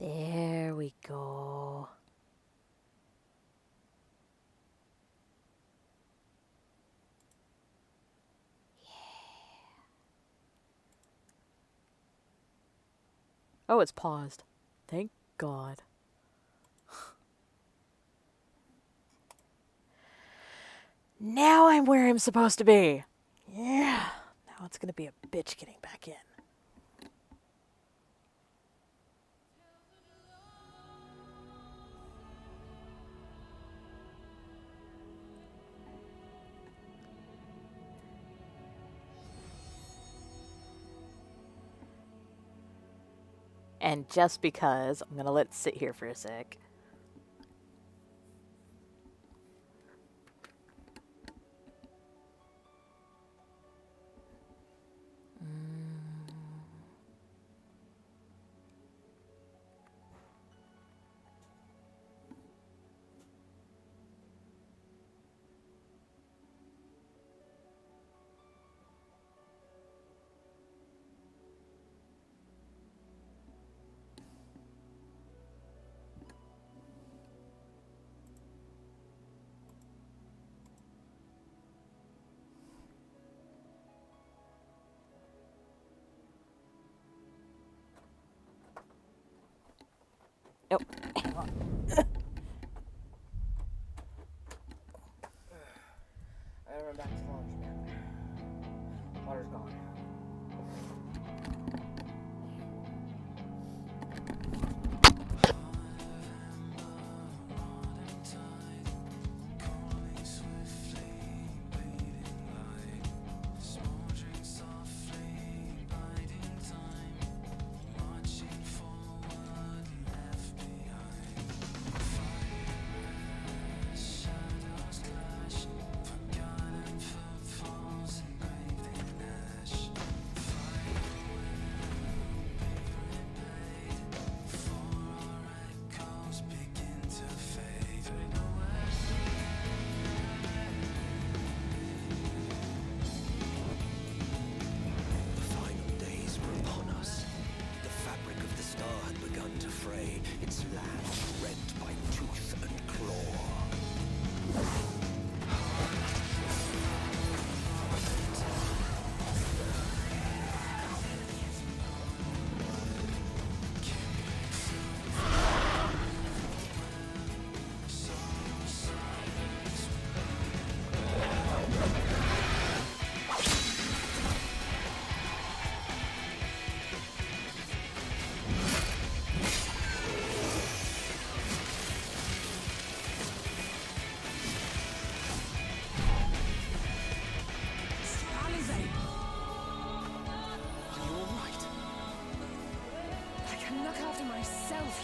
There we go. Oh, it's paused. Thank God. Now I'm where I'm supposed to be. Yeah. Now it's gonna be a bitch getting back in. And just because, I'm gonna let it sit here for a sec. Oh, hang on. I run back to the laundry man. Water's gone.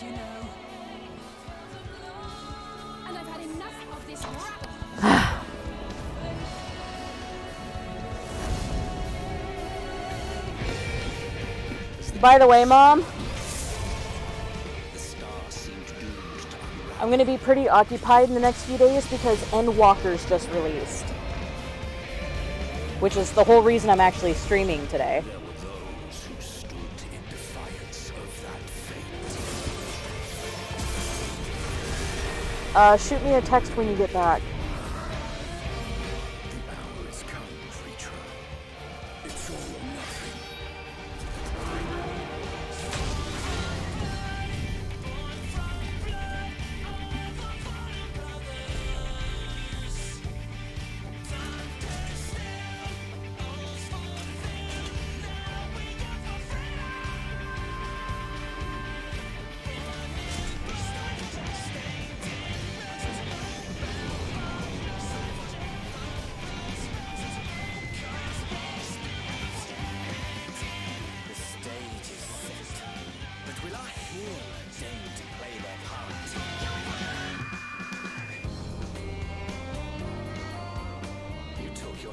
You know. And I've had enough of this crap. By the way, Mom, I'm going to be pretty occupied in the next few days because Endwalker's just released. Which is the whole reason I'm actually streaming today. Shoot me a text when you get back. The hour has come, creature. It's all or nothing.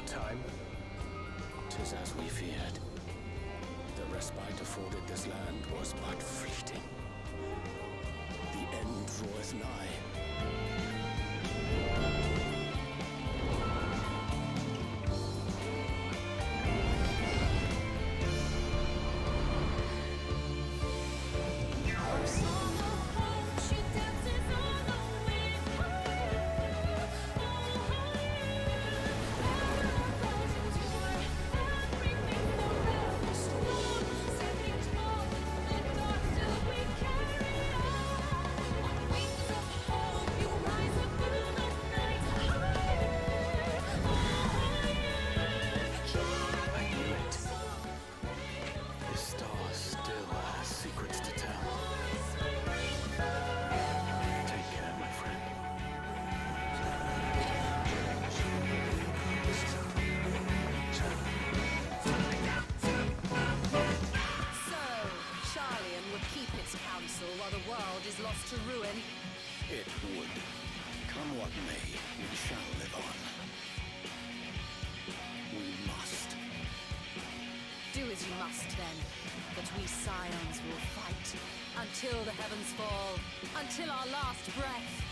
Time, 'tis as we feared. The respite afforded this land was but fleeting. The end draweth nigh. I'm so Come what may, we shall live on. We must. Do as you must then, but we scions will fight until the heavens fall, until our last breath.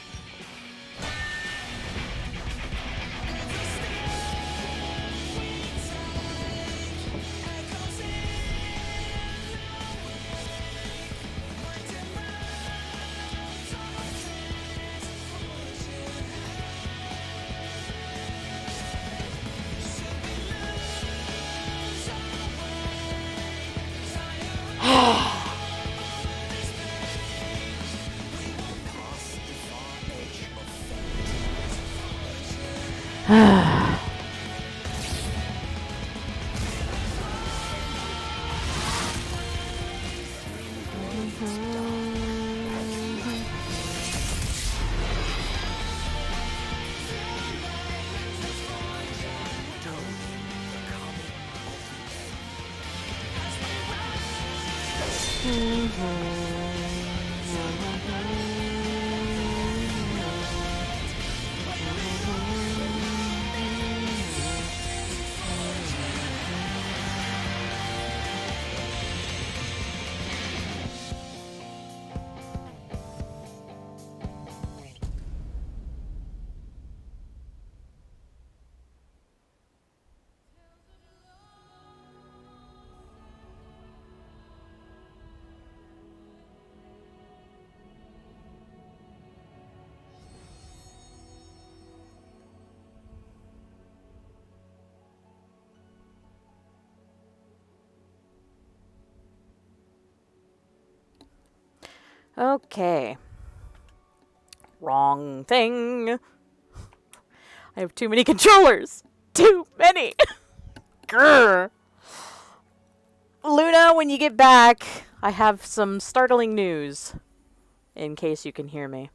Okay. Wrong thing. I have too many controllers. Too many. Grr. Luna, when you get back, I have some startling news. In case you can hear me.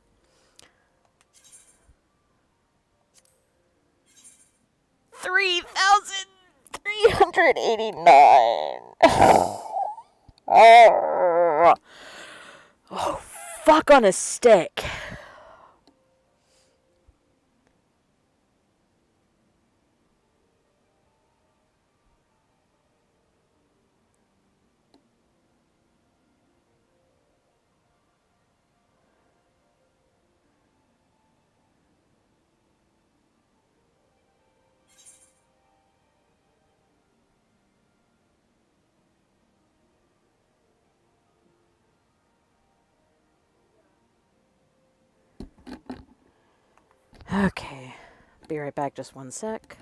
$3,389. Oh, fuck on a stick. Okay. Be right back, just one sec.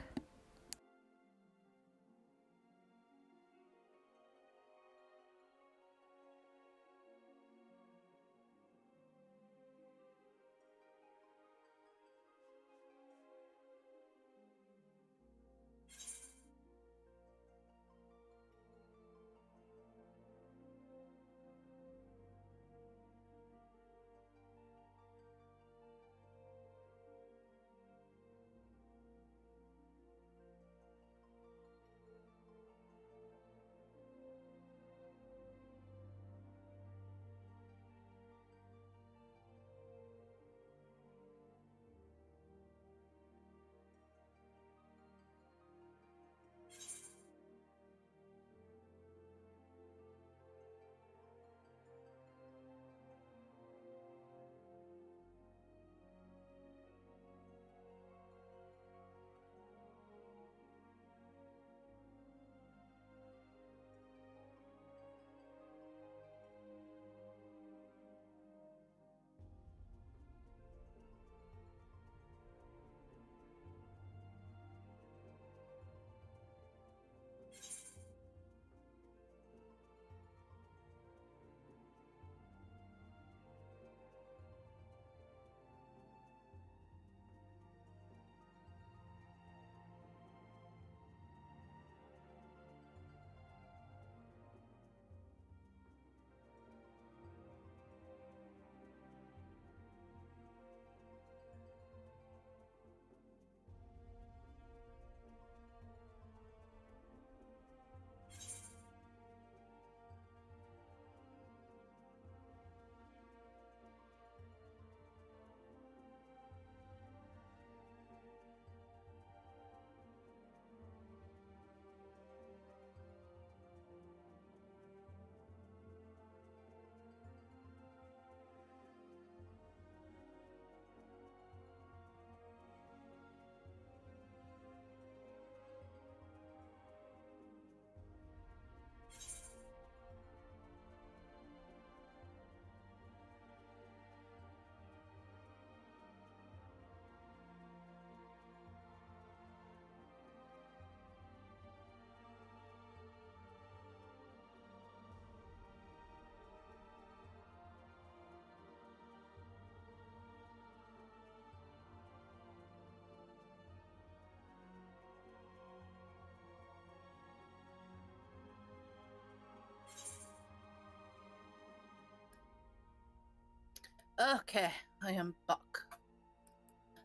Okay, I am Buck.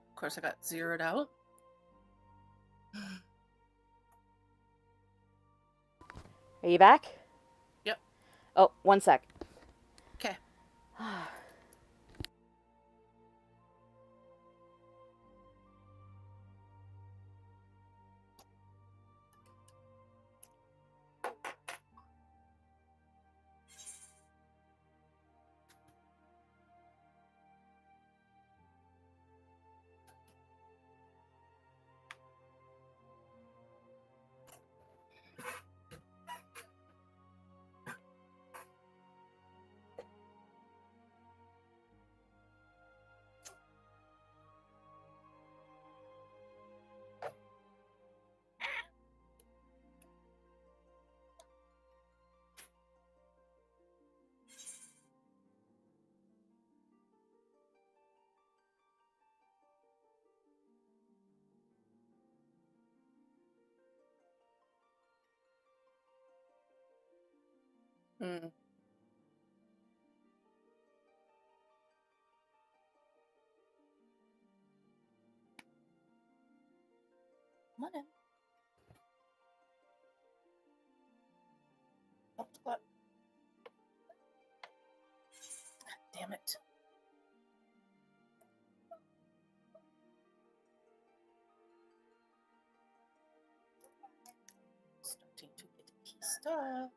Of course, I got zeroed out. Are you back? Yep. Oh, 1 sec. Okay. Hmm. Come on in. Up the clock. Damn it. Starting to get pissed off.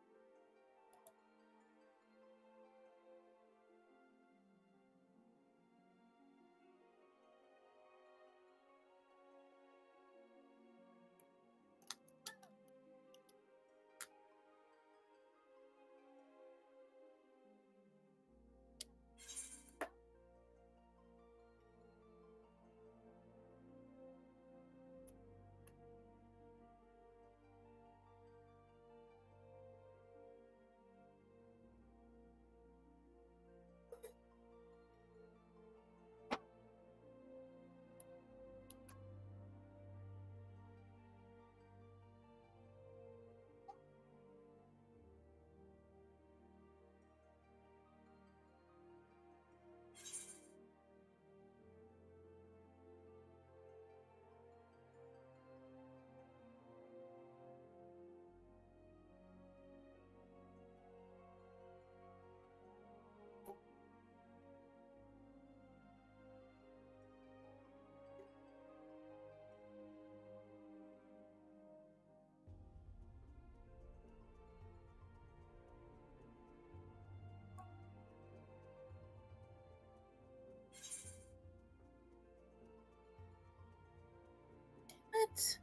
What?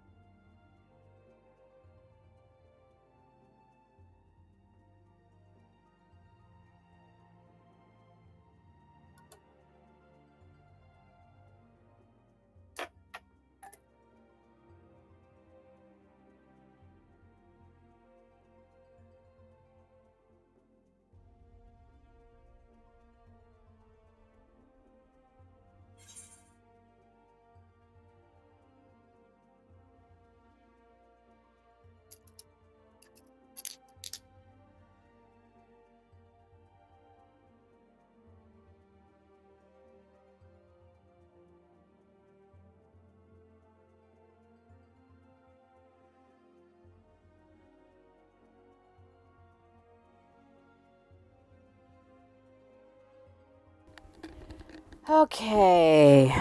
Okay.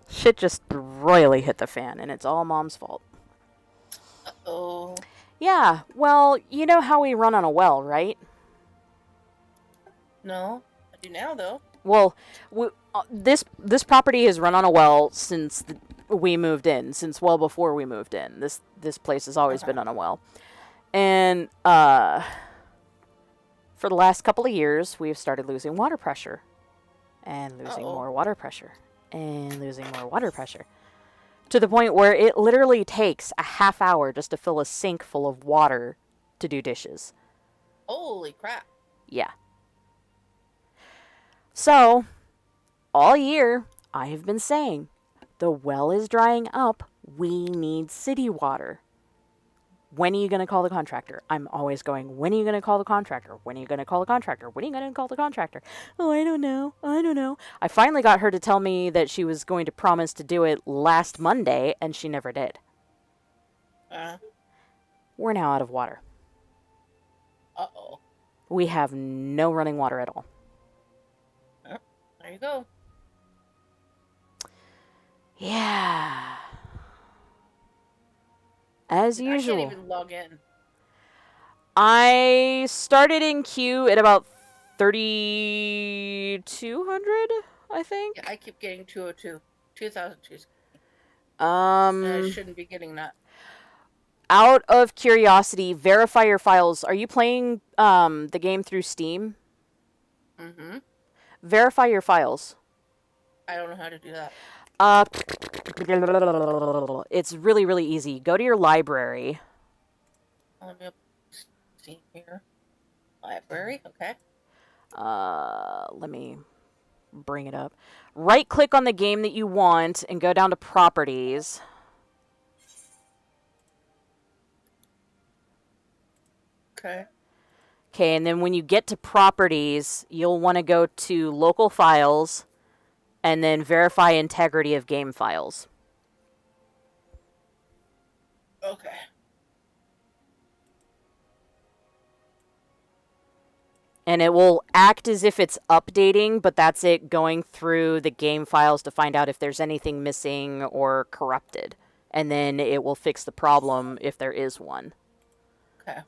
Shit just royally hit the fan, and it's all Mom's fault. Uh-oh. Yeah, well, you know how we run on a well, right? No. I do now, though. Well, this property has run on a well since we moved in, since well before we moved in. This place has always been on a well. And for the last couple of years, we've started losing water pressure. And losing more water pressure. And losing more water pressure. To the point where it literally takes a half hour just to fill a sink full of water to do dishes. Holy crap. Yeah. So, all year, I have been saying, the well is drying up. We need city water. when are you going to call the contractor? I'm always going, when are you going to call the contractor? When are you going to call the contractor? When are you going to call the contractor? Oh, I don't know. I don't know. I finally got her to tell me that she was going to promise to do it last Monday, and she never did. We're now out of water. Uh-oh. We have no running water at all. There you go. Yeah. As usual. I can't even log in. I started in queue at about 3,200, I think. Yeah, I keep getting 202. 2002. I shouldn't be getting that. Out of curiosity, verify your files. Are you playing the game through Steam? Mm-hmm. Verify your files. I don't know how to do that. It's really, really easy. Go to your library. Let me see here. Library, okay. Let me bring it up. Right-click on the game that you want and go down to Properties. Okay. Okay, and then when you get to Properties, you'll want to go to Local Files and then Verify Integrity of Game Files. Okay. And it will act as if it's updating, but that's it going through the game files to find out if there's anything missing or corrupted. And then it will fix the problem if there is one. Okay.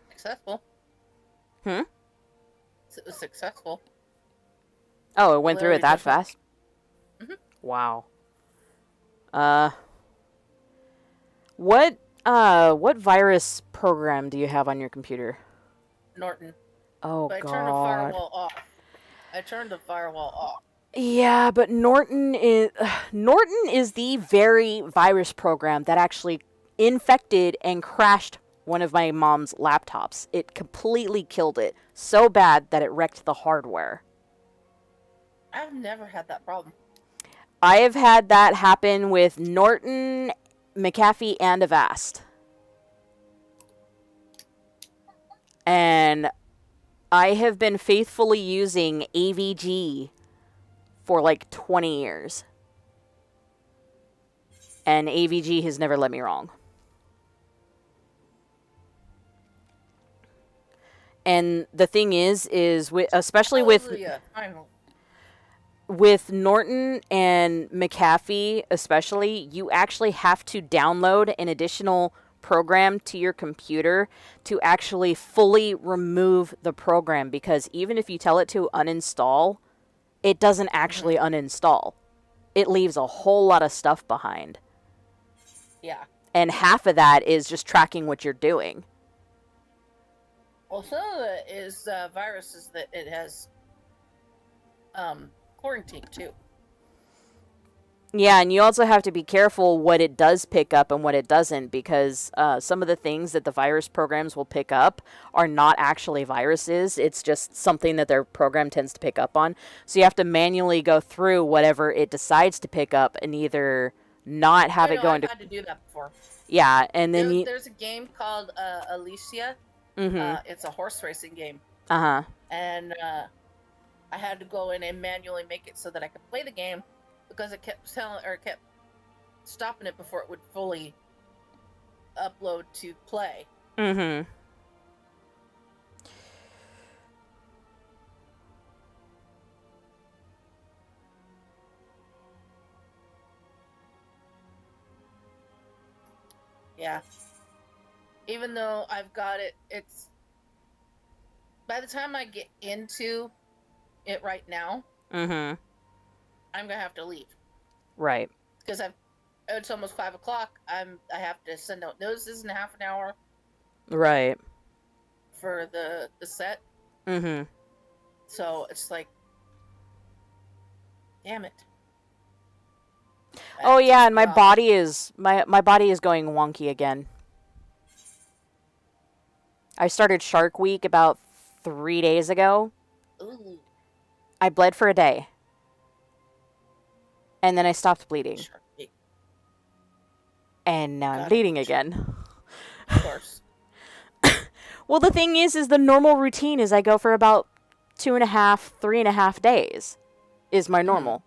Successful. It was successful. Oh, it went through it that fast? Mm-hmm. Wow. What virus program do you have on your computer? Norton. Oh, But God. I turned the firewall off. Yeah, but Norton is the very virus program that actually infected and crashed one of my mom's laptops. It completely killed it so bad that it wrecked the hardware. I've never had that problem. I have had that happen with Norton, McAfee, and Avast. And I have been faithfully using AVG for like 20 years. And AVG has never let me wrong. And the thing is especially with Norton and McAfee especially, you actually have to download an additional program to your computer to actually fully remove the program, because even if you tell it to uninstall, it doesn't actually uninstall. It leaves a whole lot of stuff behind. Yeah. And half of that is just tracking what you're doing. Well, some of it is viruses that it has quarantined too. Yeah, and you also have to be careful what it does pick up and what it doesn't, because some of the things that the virus programs will pick up are not actually viruses. It's just something that their program tends to pick up on. So you have to manually go through whatever it decides to pick up and either not have it go into... I've had to do that before. Yeah, and then there's a game called Alicia. It's a horse racing game. Uh-huh. And I had to go in and manually make it so that I could play the game, because it kept stopping it before it would fully upload to play. Mm-hmm. Yeah. Even though I've got it, it's... By the time I get into it right now, Mm-hmm. I'm gonna have to leave. Right. Because it's almost 5 o'clock. I have to send out notices in half an hour. Right. For the set. Mm-hmm. So it's like, damn it. Oh yeah, and my body is going wonky again. I started Shark Week about 3 days ago. Ooh. I bled for a day. And then I stopped bleeding. Shark Week. And now I'm Got it. bleeding again. Of course. Well, the thing is the normal routine is I go for about 2.5, 3.5 days is my normal.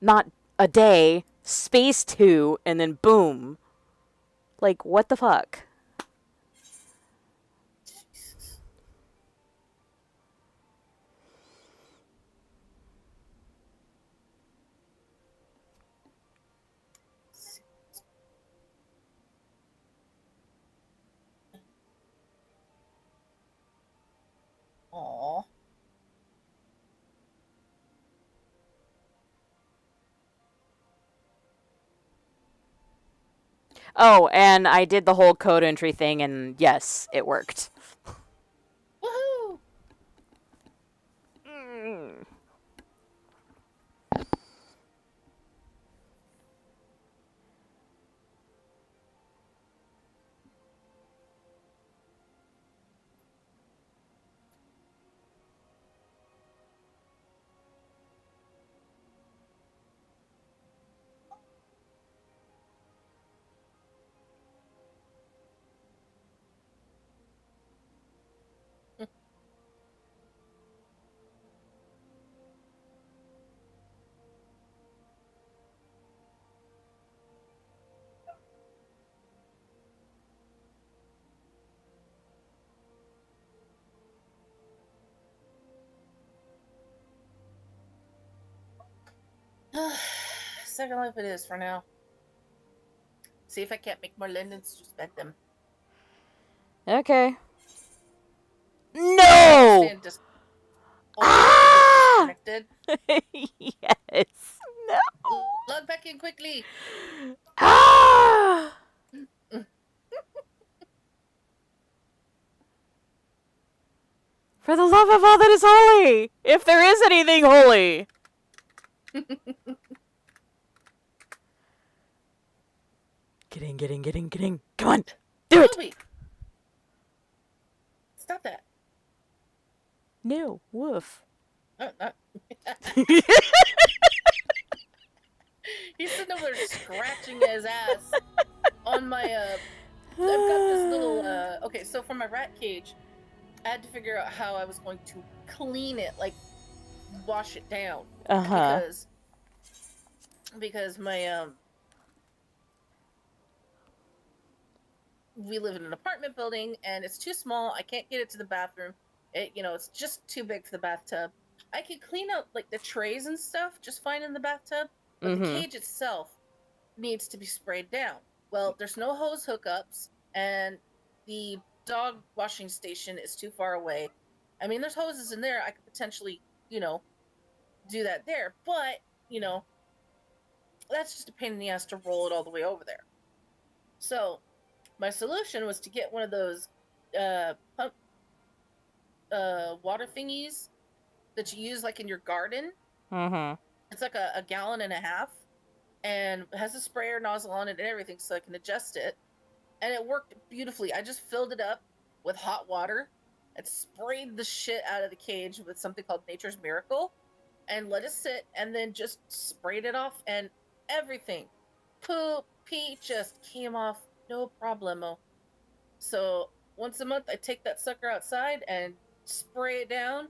Not a day, space 2, and then boom. Like, what the fuck? Jesus. Aw. Oh, and I did the whole code entry thing, and yes, it worked. Woohoo! Second life it is for now. See if I can't make more lindens to spec them. Okay. I No! understand just Ah! disconnected. Yes. No. Log back in quickly. Ah! For the love of all that is holy! If there is anything holy! Get in. Come on! Do it! Ruby! Stop that. No. Woof. He's sitting over there scratching his ass on my I've got this little okay, so for my rat cage, I had to figure out how I was going to clean it, like wash it down. Uh-huh. Because my we live in an apartment building and it's too small. I can't get it to the bathroom. It's just too big for the bathtub. I could clean out like the trays and stuff just fine in the bathtub, but the cage itself needs to be sprayed down. Well, there's no hose hookups, and the dog washing station is too far away. I mean, there's hoses in there. I could potentially, do that there, but that's just a pain in the ass to roll it all the way over there. So my solution was to get one of those pump water thingies that you use like in your garden. It's like a gallon and a half, and it has a sprayer nozzle on it and everything, so I can adjust it. And it worked beautifully. I just filled it up with hot water and sprayed the shit out of the cage with something called Nature's Miracle, and let it sit, and then just sprayed it off, and everything, poop, pee, just came off, no problemo. So once a month, I take that sucker outside and spray it down,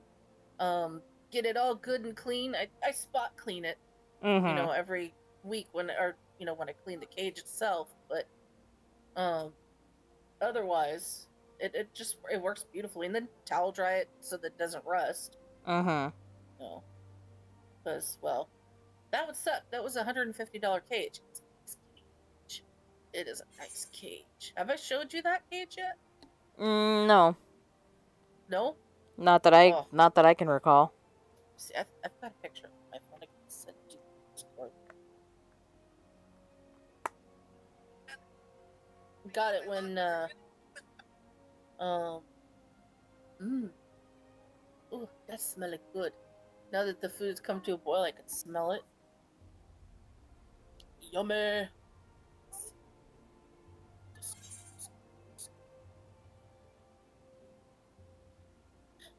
get it all good and clean. I spot clean it, every week when I clean the cage itself, but otherwise it works beautifully. And then towel dry it so that it doesn't rust. No, because that would suck. That was $150 cage. It's a nice cage. It is a nice cage. Have I showed you that cage yet? No. No. Not that I can recall. See, I've got a picture. I want to send to Discord. Got it when ooh, that's smelling good. Now that the food's come to a boil, I can smell it. Yummy.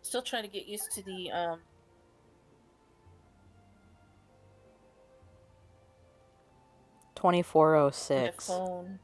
Still trying to get used to the My 2406. phone.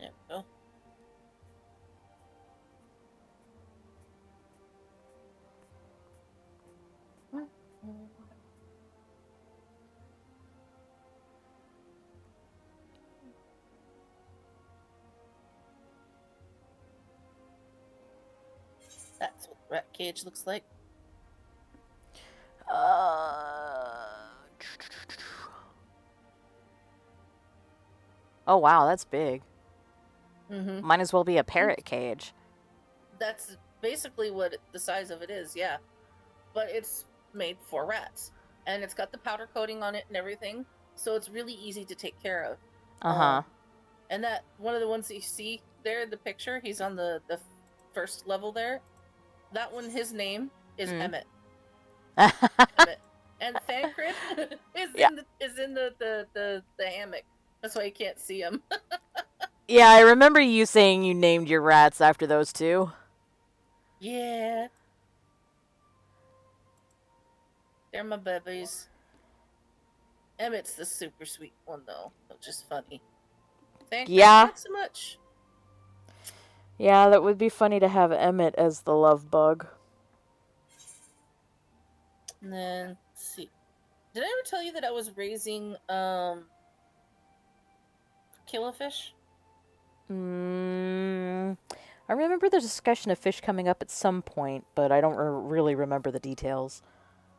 There we go. That's what the rat cage looks like. Oh wow, that's big. Mm-hmm. Might as well be a parrot cage. That's basically what the size of it is, yeah. But it's made for rats. And it's got the powder coating on it and everything. So it's really easy to take care of. Uh-huh. And that one of the ones that you see there in the picture, he's on the first level there. That one, his name is Emmett. Emmett. And Thancred is in the hammock. That's why you can't see him. Yeah, I remember you saying you named your rats after those two. Yeah. They're my babies. Emmett's the super sweet one, though, which is funny. Thancred, Yeah. not so much. Yeah, that would be funny to have Emmett as the love bug. And then, let's see. Did I ever tell you that I was raising, killifish? I remember the discussion of fish coming up at some point, but I don't really remember the details.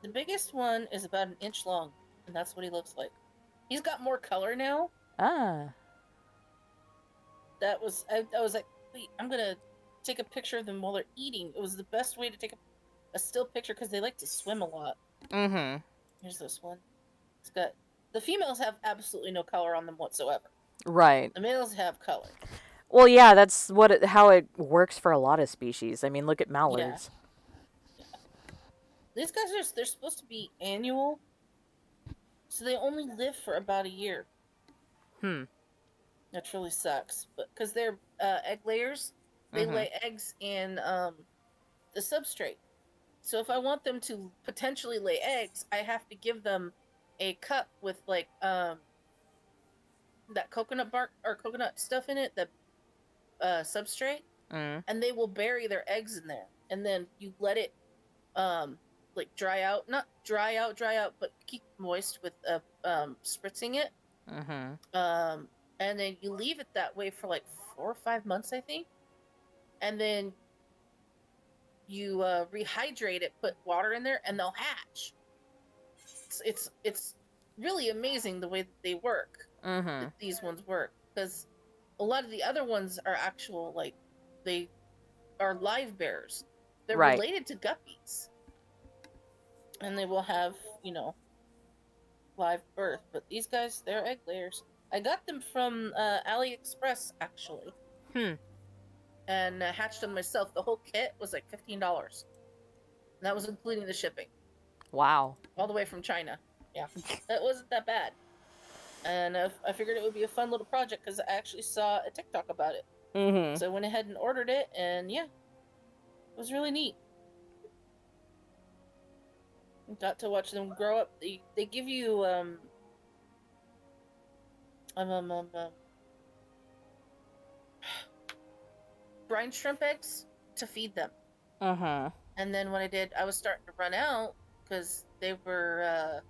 The biggest one is about an inch long, and that's what he looks like. He's got more color now. Ah. I was like, wait, I'm gonna take a picture of them while they're eating. It was the best way to take a still picture because they like to swim a lot. Mm-hmm. Here's this one. It's got the females have absolutely no color on them whatsoever. Right. The males have color. Well, yeah, that's how it works for a lot of species. I mean, look at mallards. Yeah. These guys they're supposed to be annual, so they only live for about a year. That really sucks, but because they're egg layers, they lay eggs in the substrate. So if I want them to potentially lay eggs, I have to give them a cup with like that coconut bark or coconut stuff in it, the substrate, and they will bury their eggs in there, and then you let it like not dry out, but keep moist with spritzing it. And then you leave it that way for like 4 or 5 months, I think, and then you rehydrate it, put water in there, and they'll hatch. It's really amazing the way that they work. That these ones work, because a lot of the other ones are actual, like, they are live bears. They're related to guppies, and they will have, live birth. But these guys, they're egg layers. I got them from AliExpress, actually. And hatched them myself. The whole kit was like $15. And that was including the shipping. Wow. All the way from China. Yeah. That wasn't that bad. And I figured it would be a fun little project because I actually saw a TikTok about it. So I went ahead and ordered it, and yeah. It was really neat. Got to watch them grow up. They give you brine shrimp eggs to feed them. And then what I did, I was starting to run out because they were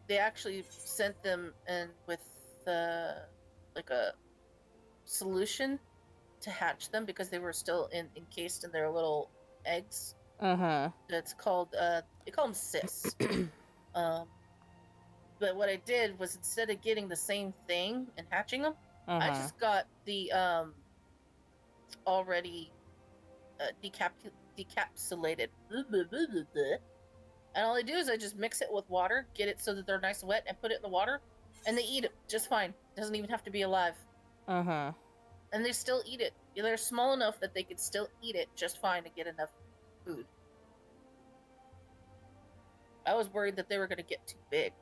they actually sent them in with like a solution to hatch them because they were still encased in their little eggs. That's called they call them cysts. But what I did was, instead of getting the same thing and hatching them, I just got the already decapsulated. And all I do is I just mix it with water, get it so that they're nice and wet, and put it in the water, and they eat it just fine. Doesn't even have to be alive. Mm-hmm. And they still eat it. They're small enough that they could still eat it just fine to get enough food. I was worried that they were going to get too big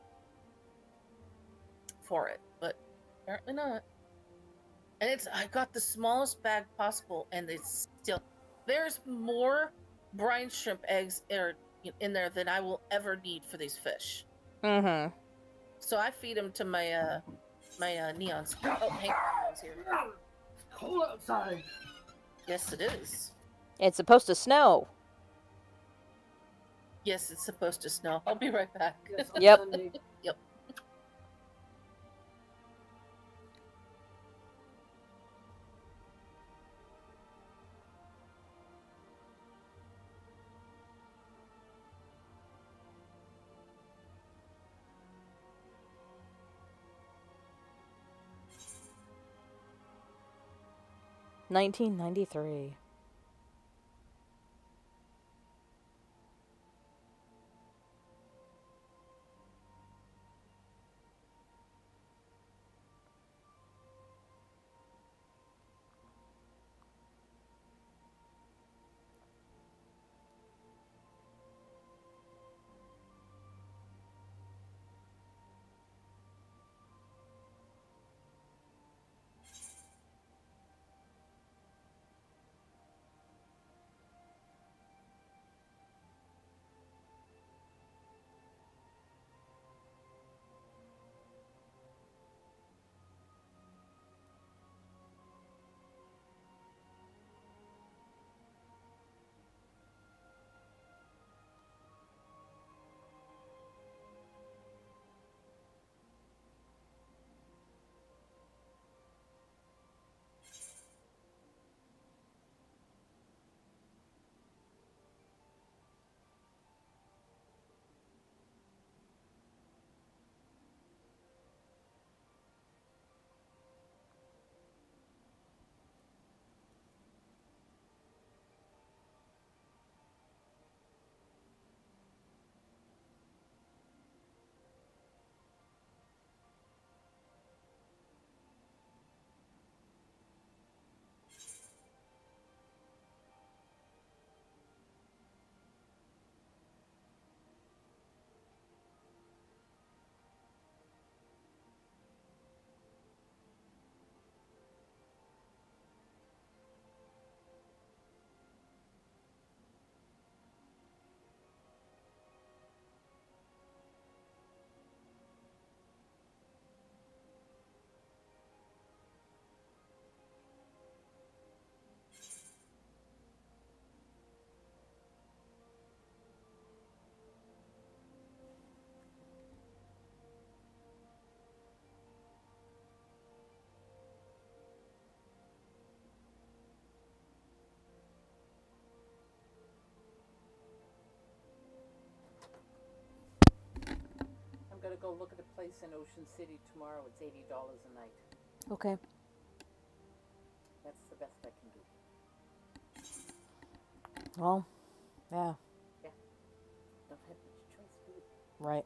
for it, but apparently not. And I got the smallest bag possible, and it's still there's more brine shrimp eggs in there than I will ever need for these fish. Mm-hmm. So I feed them to my neons. Oh, Hank Norman's here. It's cold outside. Yes, it is. It's supposed to snow. Yes, it's supposed to snow. I'll be right back. Yes, on Yep. Sunday. Yep. $19.93. I'm gonna go look at a place in Ocean City tomorrow. It's $80 a night. Okay. That's the best I can do. Well, yeah. Don't have much choice, do we? Right.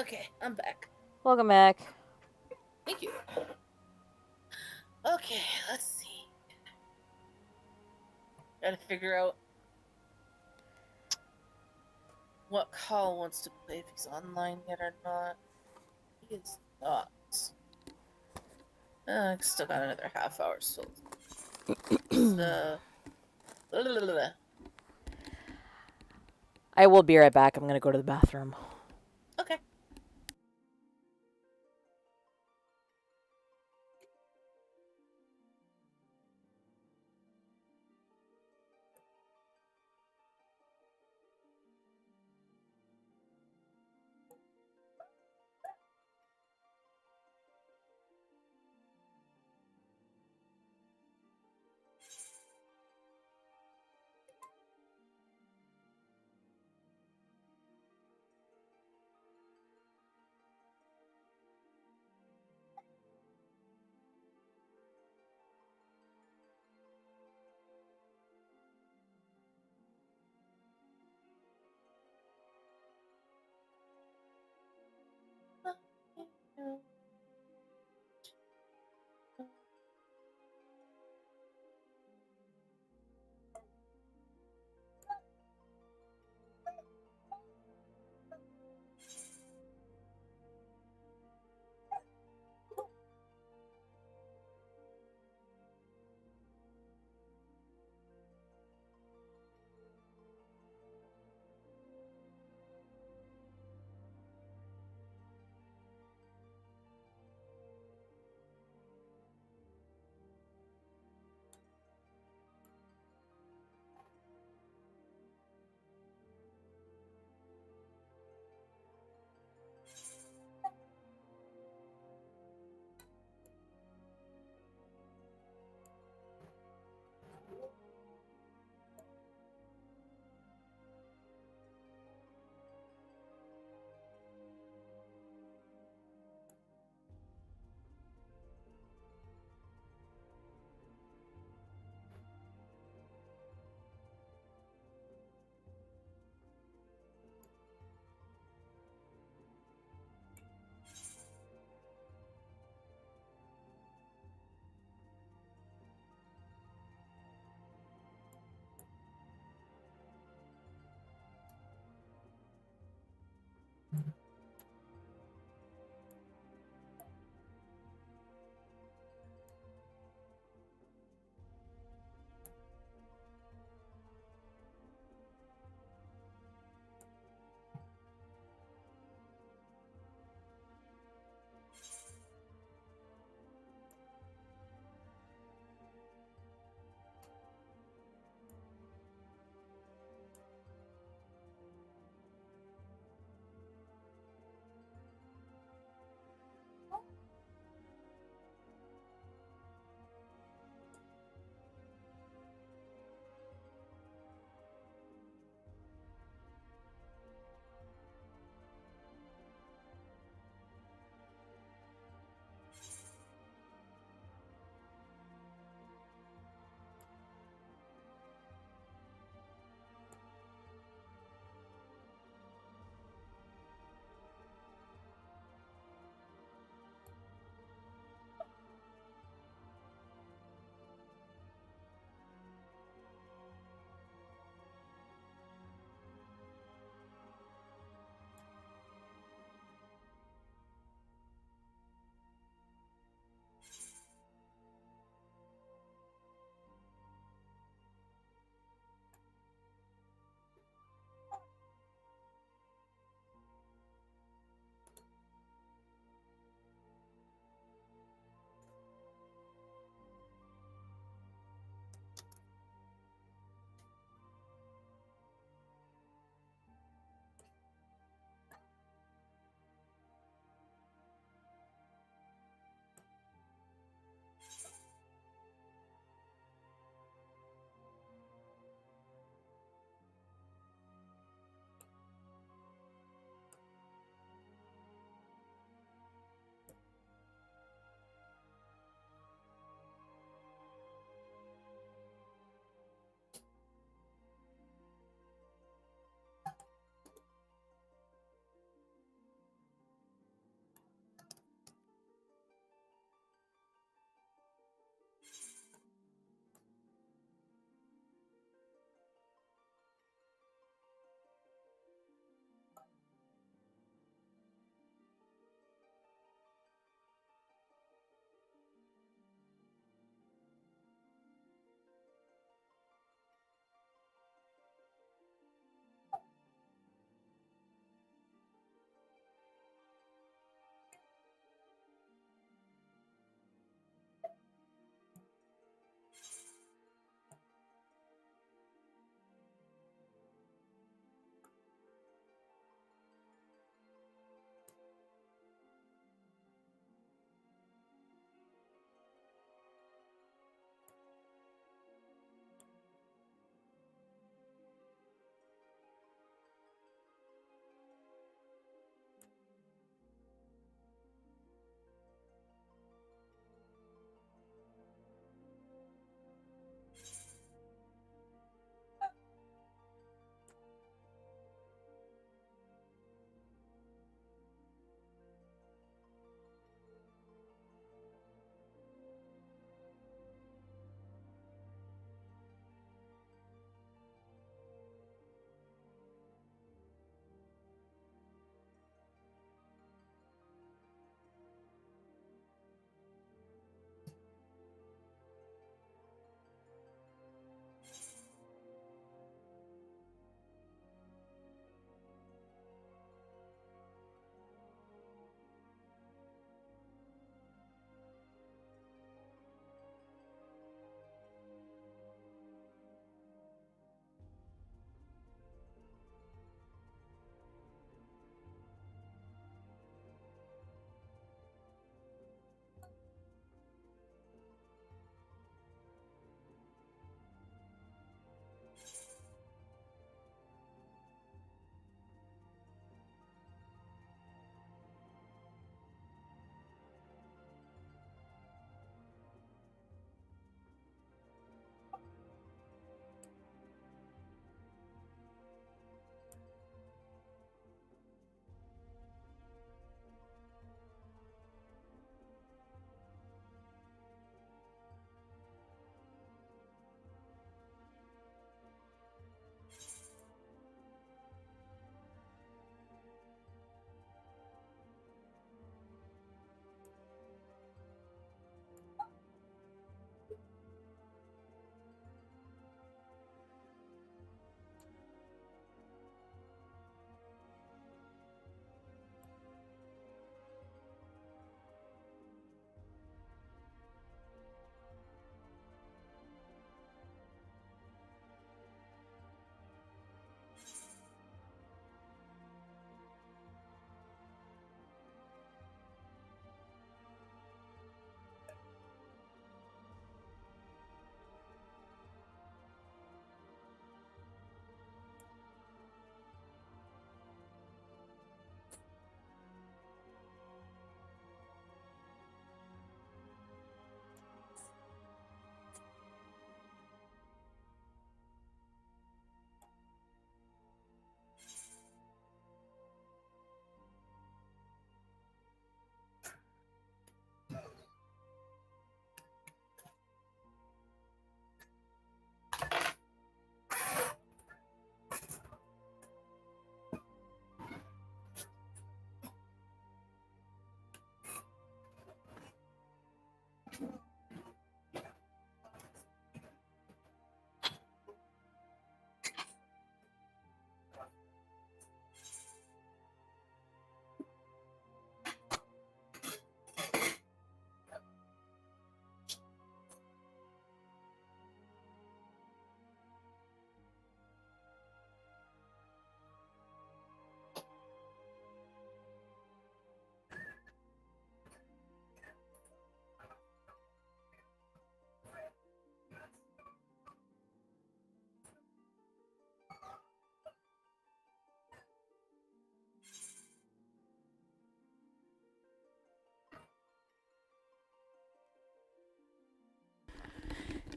Okay, I'm back. Welcome back. Thank you. Okay, let's see. Gotta figure out what Call wants to play, if he's online yet or not. He is not. I still got another half hour still. So, I will be right back. I'm gonna go to the bathroom. okay.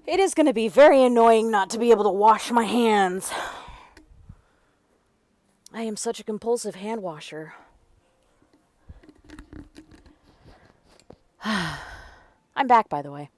It is going to be very annoying not to be able to wash my hands. I am such a compulsive hand washer. I'm back, by the way.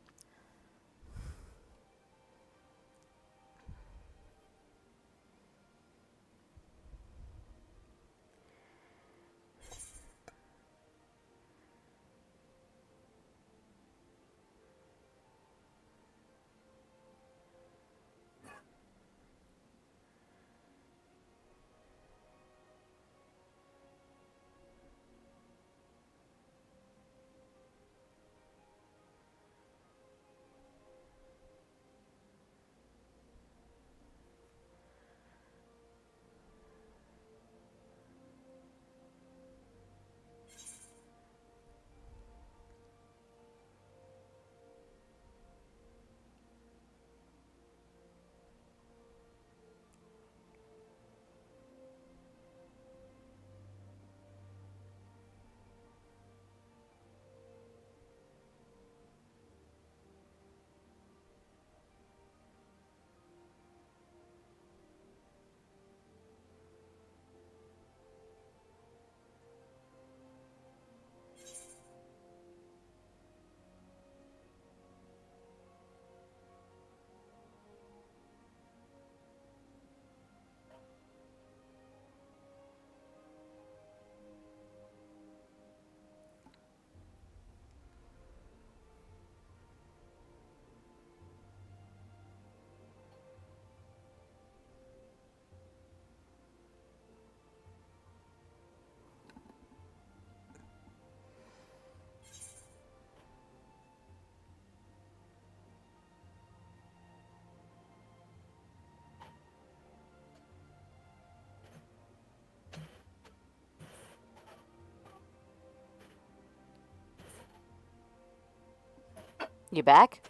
You back?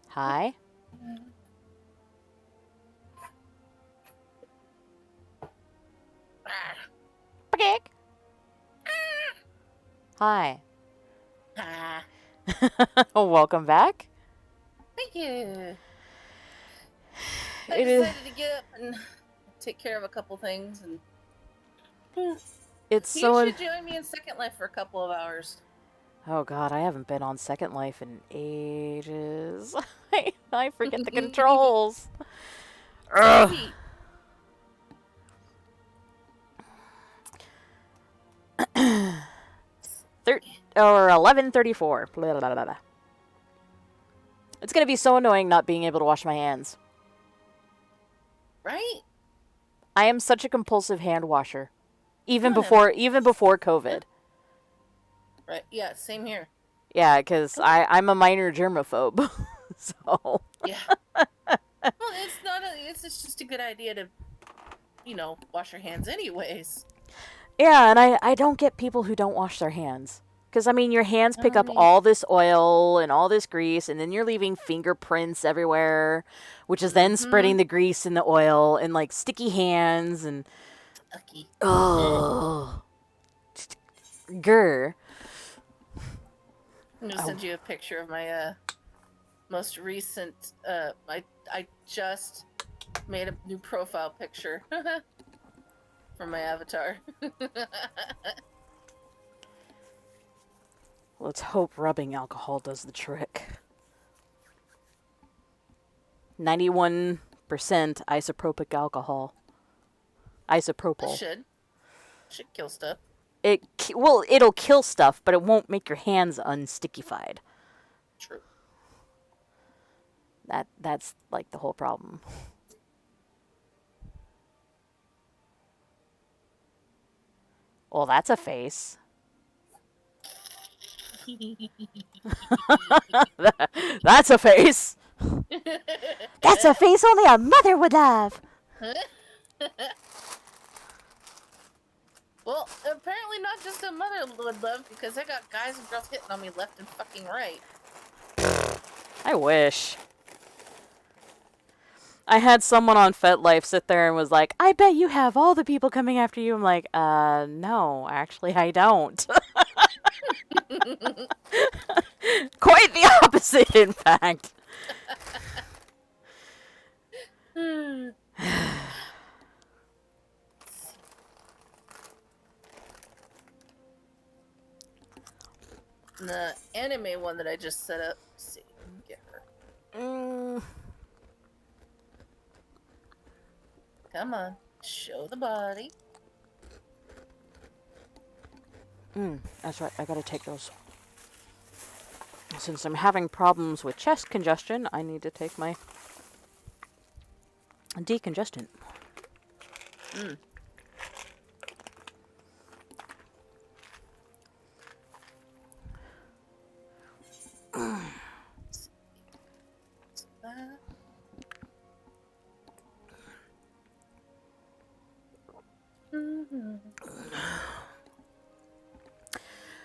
Hi. Pick. Hi. Ah, Welcome back. thank you. I It is- decided to get up and take care of a couple things, and It's you so. should join me in Second Life for a couple of hours. Oh God, I haven't been on Second Life in ages. I forget the controls. Ugh. Easy. Or 11:34. Blah, blah, blah, blah. It's gonna be so annoying not being able to wash my hands. Right? I am such a compulsive hand washer, even Whatever. before COVID. Right. Yeah, same here. Yeah, because I'm a minor germaphobe, so Yeah. Well, it's just a good idea to, wash your hands anyways. yeah, and I don't get people who don't wash their hands. Because, I mean, your hands pick up all this oil and all this grease, and then you're leaving fingerprints everywhere, which is then spreading the grease and the oil, and, like, sticky hands, and... Lucky. Oh. Grr. I'm gonna send you a picture of my most recent. I just made a new profile picture for my avatar. Let's hope rubbing alcohol does the trick. 91% isopropic alcohol. It Isopropyl. should kill stuff. It'll kill stuff, but it won't make your hands unstickified. True. That's like the whole problem. Well, that's a face. That's a face. That's a face only a mother would have. Well, apparently not just a mother would love, because I got guys and girls hitting on me left and fucking right. I wish. I had someone on FetLife sit there and was like, I bet you have all the people coming after you. I'm like, no, actually I don't. Quite the opposite, in fact. The anime one that I just set up. Let's see, get her. Come on, show the body. That's right, I gotta take those. Since I'm having problems with chest congestion, I need to take my decongestant.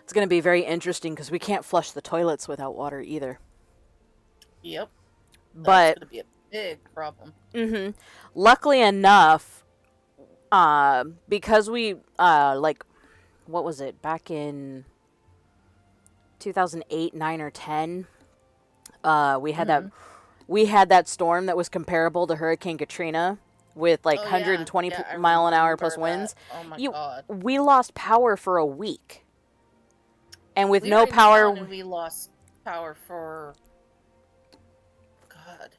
It's going to be very interesting because we can't flush the toilets without water either. Yep. But That's gonna be a big problem. Luckily enough, because we like, what was it, back in 2008, 9, or 10, we had that storm that was comparable to Hurricane Katrina with like 120 mile an hour plus winds. Oh my god. We lost power for a week. And with We no were in power, town and we lost power for God.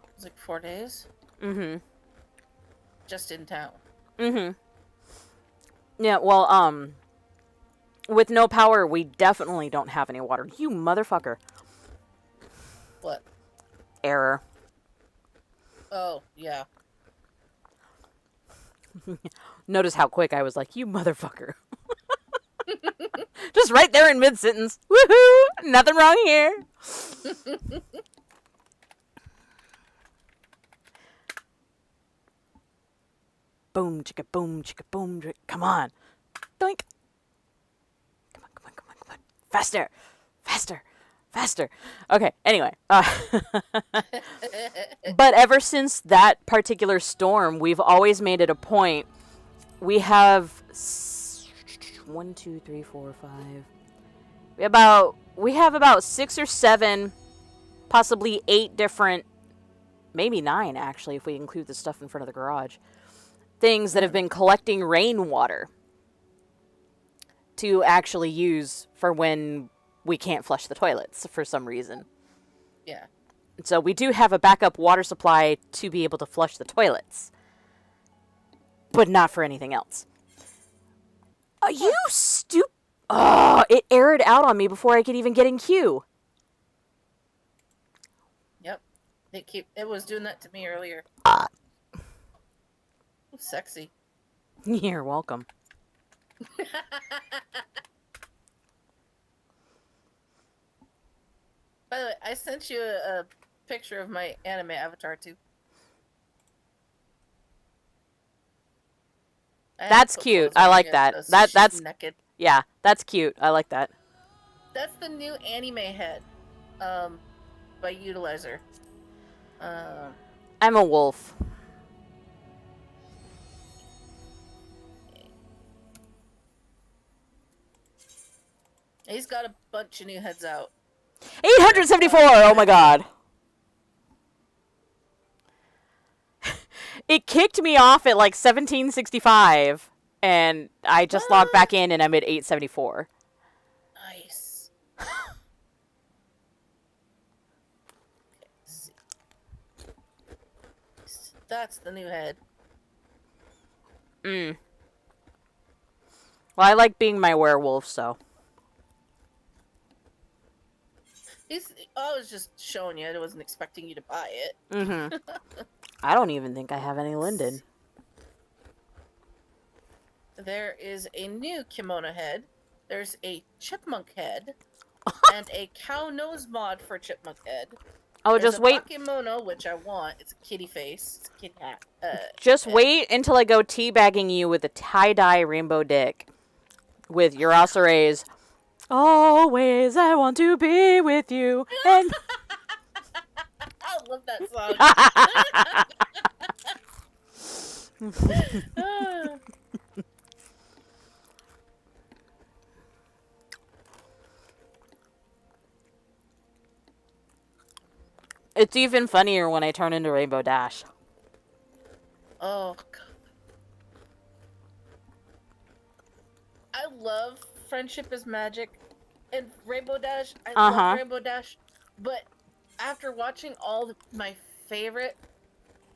It was like 4 days. Just in town. Yeah, well, with no power, we definitely don't have any water. You motherfucker. What? Error. Oh, yeah. Notice how quick I was like, you motherfucker. Just right there in mid-sentence. Woohoo! Nothing wrong here. Boom, chicka, boom, chicka, boom. Come on. Doink. Come on, come on, come on, come on. Faster. Faster. Faster. Okay, anyway. But ever since that particular storm, we've always made it a point. We have 1, 2, 3, 4, 5. We have about 6 or 7, possibly 8 different, maybe 9 actually, if we include the stuff in front of the garage, things that have been collecting rainwater to actually use for when we can't flush the toilets for some reason. Yeah. So we do have a backup water supply to be able to flush the toilets, but not for anything else. You stupid... Oh, it aired out on me before I could even get in queue. Yep. It was doing that to me earlier. Sexy. You're welcome. By the way, I sent you a picture of my anime avatar too. That's cute. I like that. That's naked. Yeah, that's cute. I like that. That's the new anime head, by Utilizer. I'm a wolf. He's got a bunch of new heads out. 874! Oh my god. It kicked me off at like 1765, and I just logged back in and I'm at 874. Nice. Let's see. That's the new head. Well, I like being my werewolf, so. I was just showing you. I wasn't expecting you to buy it. I don't even think I have any Linden. There is a new kimono head. There's a chipmunk head. And a cow nose mod for chipmunk head. Oh, There's just a wait. Bakemono, which I want. It's a kitty face. It's a kitty hat. Just wait until I go teabagging you with a tie-dye rainbow dick. With Urasare's Always I want to be with you. And I love that song. It's even funnier when I turn into Rainbow Dash. Oh, God. I love Friendship is Magic and Rainbow Dash. I love Rainbow Dash. But after watching my favorite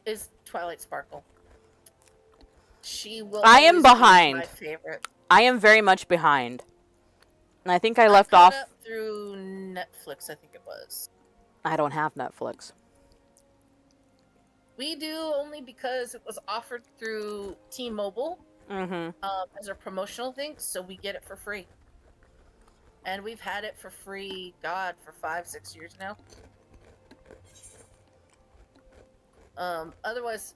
is Twilight Sparkle. She will I am always be behind. my favorite. I am very much behind. And I think I I left caught off... up through Netflix, I think it was. I don't have Netflix. We do only because it was offered through T-Mobile as a promotional thing, so we get it for free. And we've had it for free, God, for 5-6 years now. Otherwise,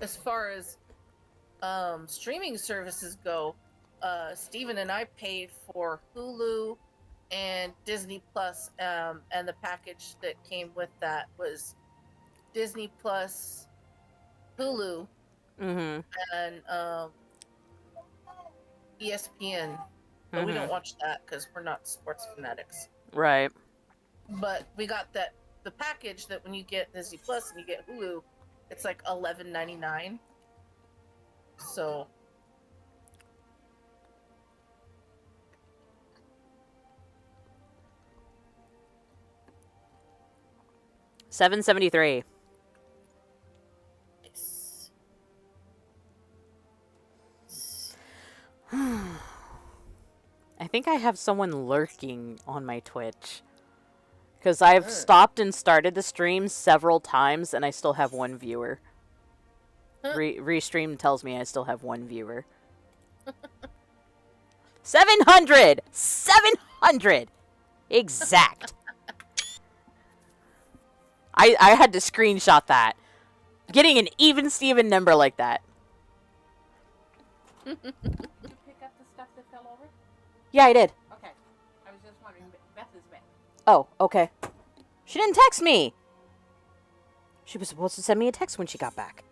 as far as streaming services go, Steven and I paid for Hulu and Disney Plus, and the package that came with that was Disney Plus, Hulu, and ESPN. But we don't watch that because we're not sports fanatics. Right. But we got the package that when you get Disney Plus and you get Hulu, it's like $11.99. So 773. nice. I think I have someone lurking on my Twitch. Because I've stopped and started the stream several times, and I still have one viewer. Restream tells me I still have one viewer. 700! 700! Exact. I had to screenshot that. Getting an even Steven number like that. Did you pick up the stuff that fell over? Yeah, I did. Okay. I was just wondering. Beth is back. Oh, okay. She didn't text me. She was supposed to send me a text when she got back.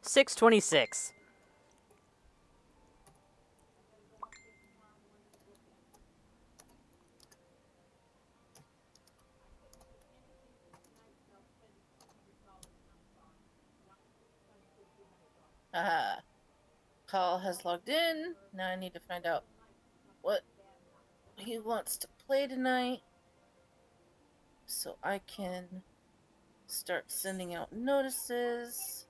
$6.26. Call has logged in. Now I need to find out what he wants to play tonight so I can start sending out notices.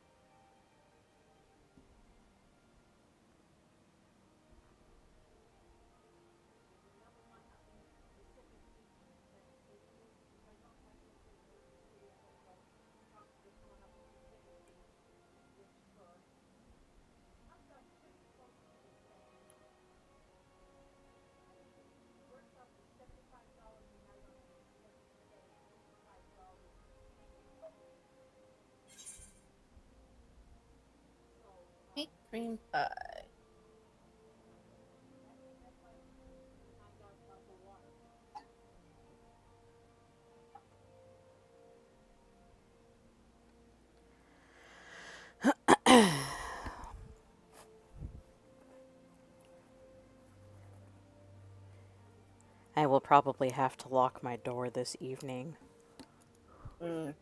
Pink cream pie. I will probably have to lock my door this evening. Mm.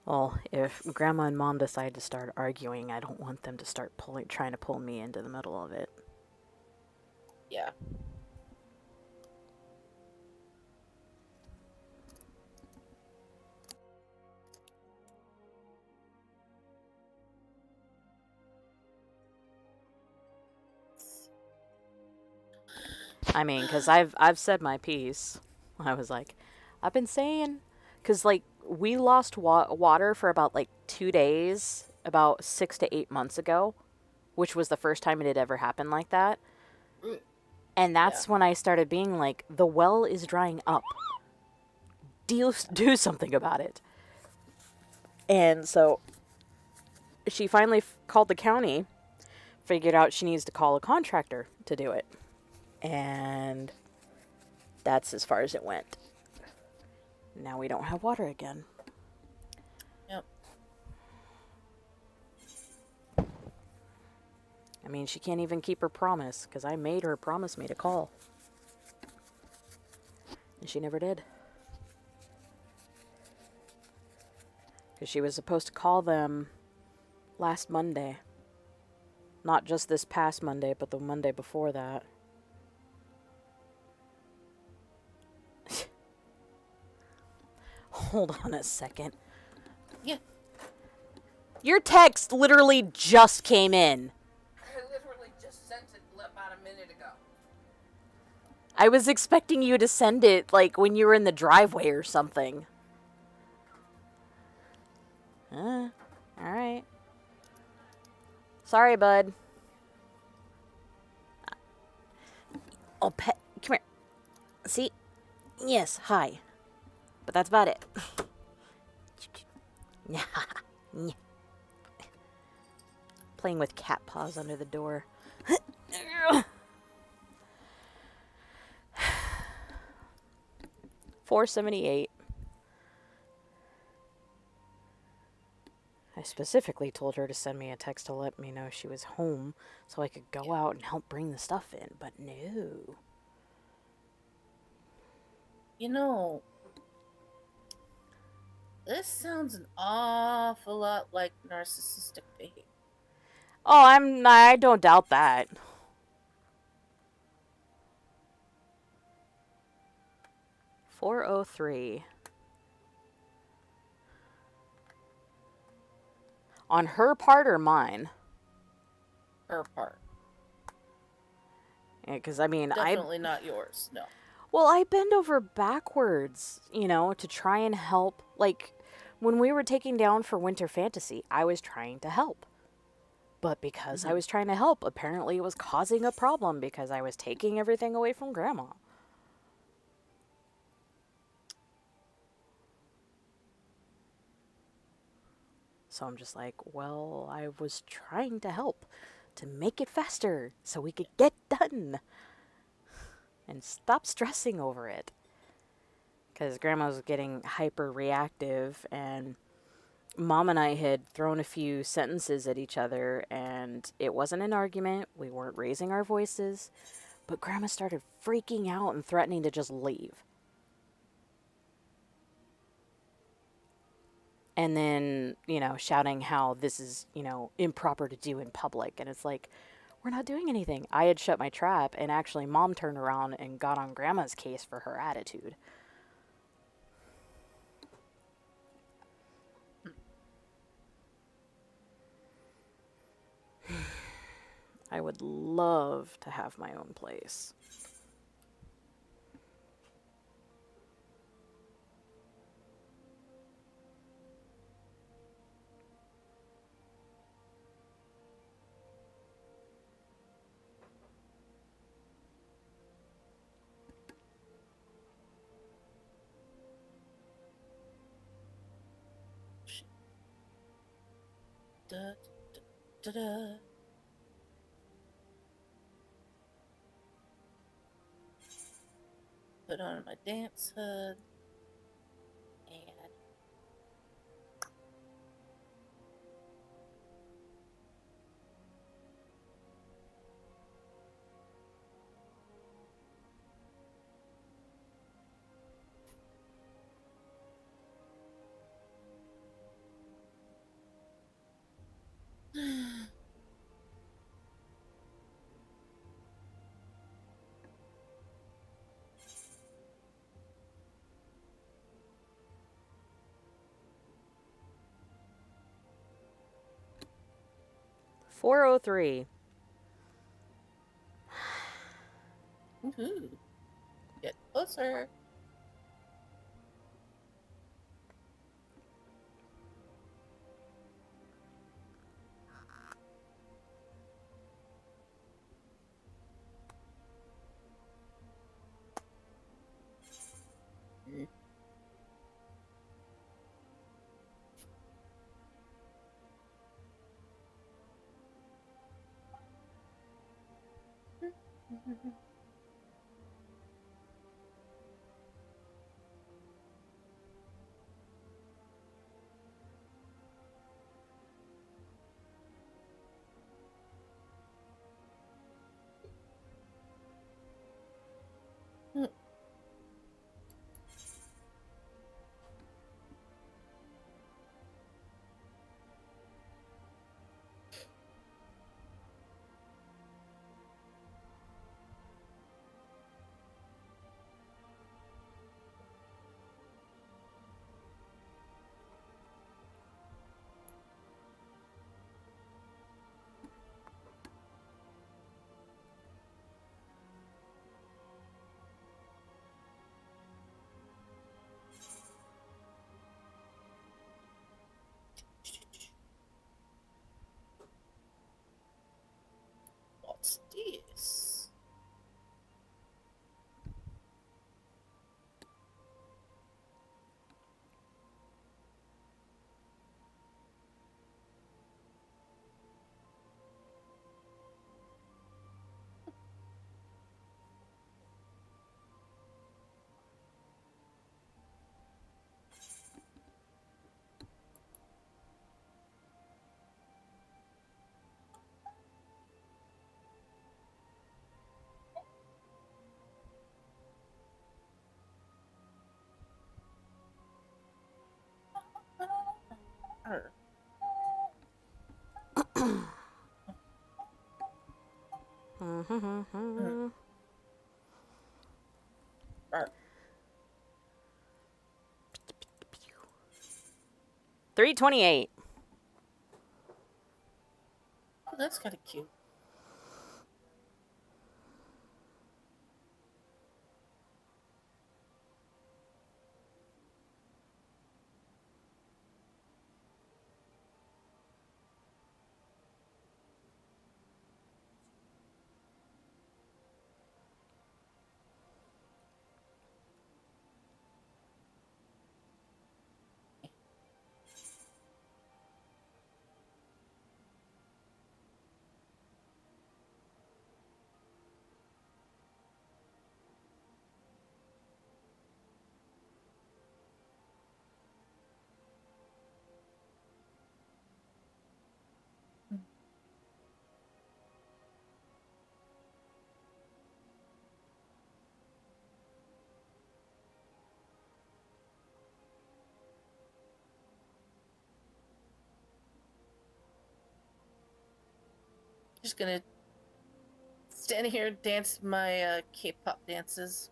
Well, if Grandma and Mom decide to start arguing, I don't want them to start trying to pull me into the middle of it. Yeah. I mean, because I've said my piece. I was like, I've been saying, because like we lost water for about like 2 days, about 6 to 8 months ago, which was the first time it had ever happened like that. Mm. And that's when I started being like, the well is drying up. Do something about it. And so she finally called the county, figured out she needs to call a contractor to do it. And that's as far as it went. Now we don't have water again. Yep. I mean, she can't even keep her promise, because I made her promise me to call. And she never did. Because she was supposed to call them last Monday. Not just this past Monday, but the Monday before that. Hold on a second. Yeah. Your text literally just came in. I literally just sent it about a minute ago. I was expecting you to send it, like, when you were in the driveway or something. Alright. Sorry, bud. Oh, pet, come here. See? Yes, hi. But that's about it. Playing with cat paws under the door. $4.78. I specifically told her to send me a text to let me know she was home so I could go out and help bring the stuff in, but no. You know, this sounds an awful lot like narcissistic behavior. Oh, I don't doubt that. $4.03. On her part or mine? Her part. Yeah, because I mean, Definitely not yours. No. Well, I bend over backwards, to try and help. Like, when we were taking down for Winter Fantasy, I was trying to help. But because I was trying to help, apparently it was causing a problem because I was taking everything away from Grandma. So I'm just like, well, I was trying to help to make it faster so we could get done. And stop stressing over it. Because Grandma was getting hyper reactive, and Mom and I had thrown a few sentences at each other, and it wasn't an argument. We weren't raising our voices. But Grandma started freaking out and threatening to just leave. And then, shouting how this is, improper to do in public. And it's like, we're not doing anything. I had shut my trap, and actually Mom turned around and got on Grandma's case for her attitude. I would love to have my own place. Da, da, da, da. Put on my dance hood. And 403. Woohoo. Get closer. What's this? Arr. 328. Oh, that's kind of cute. Just gonna stand here and dance my K-pop dances.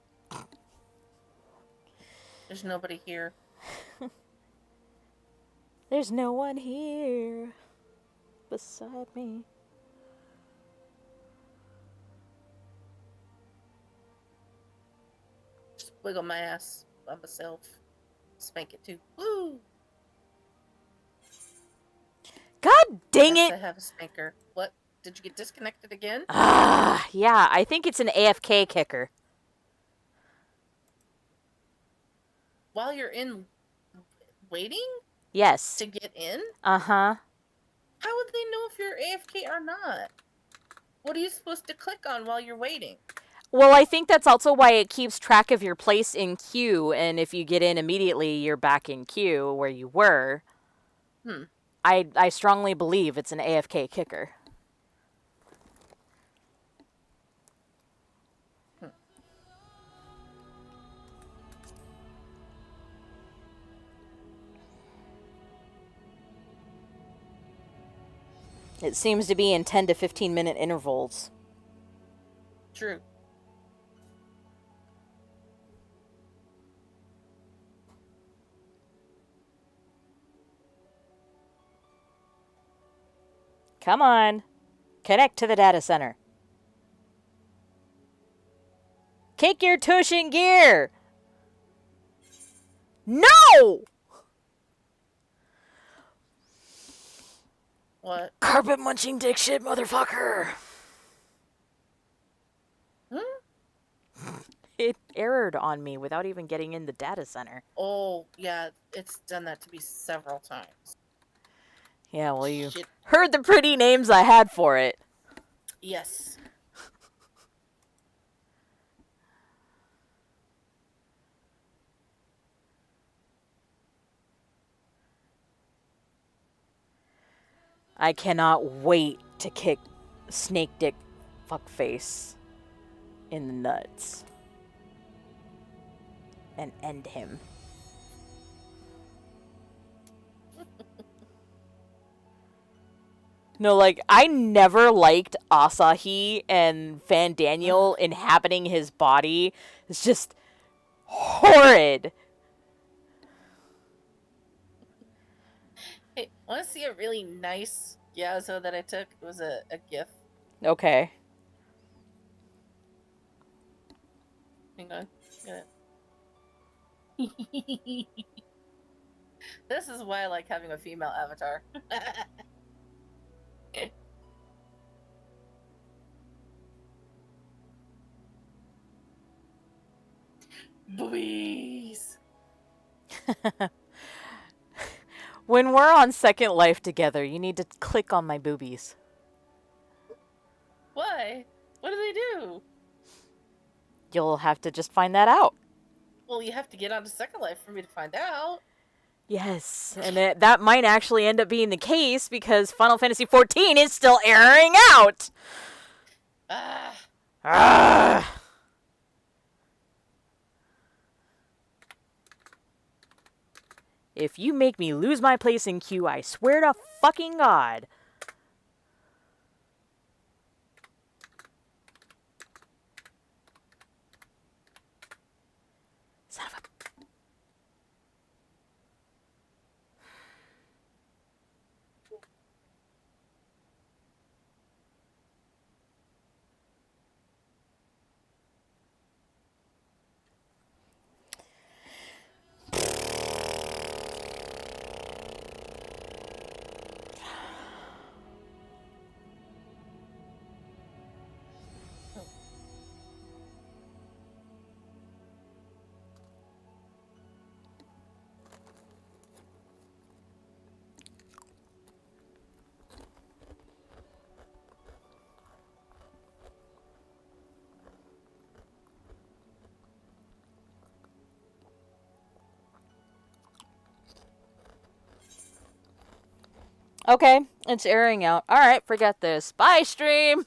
There's nobody here. There's no one here beside me. Just wiggle my ass by myself. Spank it too. Woo! God dang Yes, it! I have a spanker. What? Did you get disconnected again? Ah, yeah, I think it's an AFK kicker. While you're in waiting Yes. to get in? Uh-huh. How would they know if you're AFK or not? What are you supposed to click on while you're waiting? Well, I think that's also why it keeps track of your place in queue, and if you get in immediately, you're back in queue where you were. I strongly believe it's an AFK kicker. It seems to be in 10 to 15 minute intervals. True. Come on. Connect to the data center. Kick your tush in gear! No! What? Carpet munching dick shit, motherfucker! It errored on me without even getting in the data center. Oh, yeah, it's done that to me several times. Yeah, well, you Shit. heard the pretty names I had for it. Yes. I cannot wait to kick Snake Dick Fuckface in the nuts. And end him. No, like, I never liked Asahi and Van Daniel inhabiting his body. It's just horrid. Hey, want to see a really nice Yazo that I took? It was a GIF. Okay. Hang on. This is why I like having a female avatar. Boobies. When we're on Second Life together, you need to click on my boobies. Why? What do they do? You'll have to just find that out. Well, you have to get onto Second Life for me to find out. Yes, and that might actually end up being the case because Final Fantasy XIV is still airing out. Ah. If you make me lose my place in queue, I swear to fucking God. Son of a... Okay, it's airing out. Alright, forget this. Bye, stream!